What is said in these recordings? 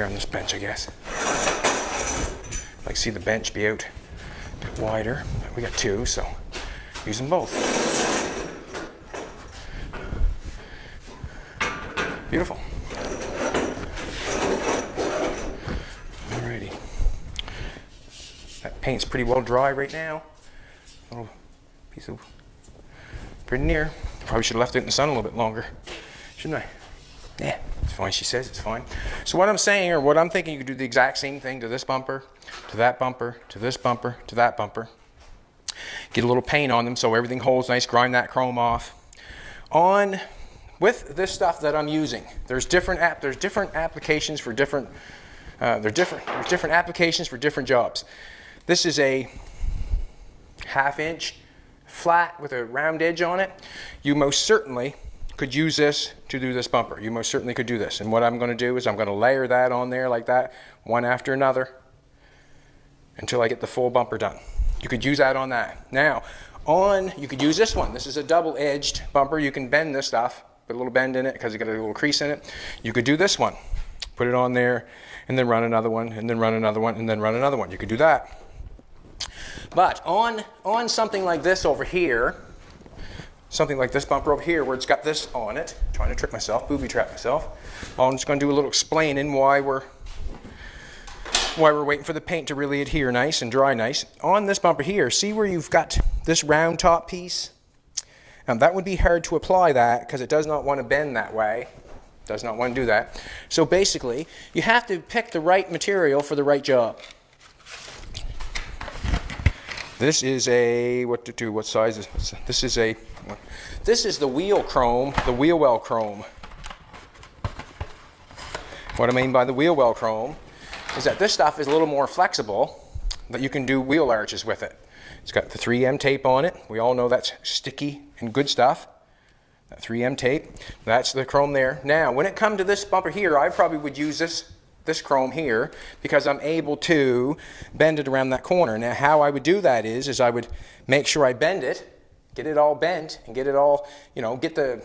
here on this bench, I guess. I'd like to see the bench be out a bit wider. We got two, so use them both. Beautiful. Alrighty. That paint's pretty well dry right now. A little piece of pretty near. Probably should have left it in the sun a little bit longer, shouldn't I? Yeah, it's fine. She says it's fine. So what I'm saying, or what I'm thinking, you could do the exact same thing to this bumper, to that bumper, to this bumper, to that bumper. Get a little paint on them so everything holds nice. Grind that chrome off. With this stuff that I'm using, there's different applications for different. There's different applications for different jobs. This is a 1/2 inch flat with a round edge on it. You most certainly could use this to do this bumper. You most certainly could do this. And what I'm going to do is I'm going to layer that on there like that, one after another, until I get the full bumper done. You could use that on that. Now, you could use this one. This is a double-edged bumper. You can bend this stuff, put a little bend in it because it's got a little crease in it. You could do this one. Put it on there, and then run another one, and then run another one, and then run another one. You could do that. But on something like this over here, something like this bumper over here where it's got this on it, trying to trick myself, booby trap myself, I'm just going to do a little explaining why we're waiting for the paint to really adhere nice and dry nice. On this bumper here, see where you've got this round top piece? That would be hard to apply that because it does not want to bend that way. Does not want to do that. So basically, you have to pick the right material for the right job. This is a, what size is this? This is the wheel chrome, the wheel well chrome. What I mean by the wheel well chrome is that this stuff is a little more flexible, that you can do wheel arches with it. It's got the 3M tape on it. We all know that's sticky and good stuff. That 3M tape, that's the chrome there. Now, when it comes to this bumper here, I probably would use this chrome here because I'm able to bend it around that corner. Now, how I would do that is I would make sure I bend it, get it all bent, and get it all, get the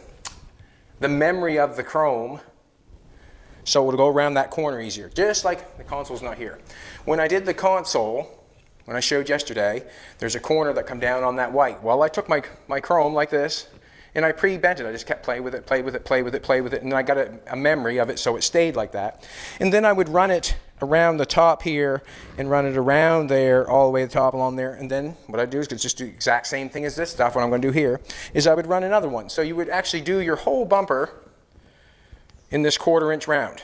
memory of the chrome so it'll go around that corner easier. Just like the console's not here. When I did the console, when I showed yesterday, there's a corner that come down on that white. Well, I took my chrome like this, and I pre-bent it. I just kept playing with it, and then I got a memory of it so it stayed like that. And then I would run it around the top here and run it around there, all the way to the top along there. And then what I do is just do the exact same thing as this stuff. What I'm going to do here is I would run another one. So you would actually do your whole bumper in this 1/4 inch round.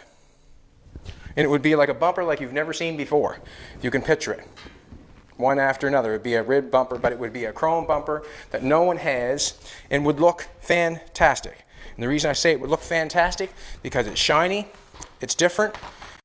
And it would be like a bumper like you've never seen before. You can picture it. One after another. It would be a rib bumper, but it would be a chrome bumper that no one has and would look fantastic. And the reason I say it would look fantastic because it's shiny, it's different,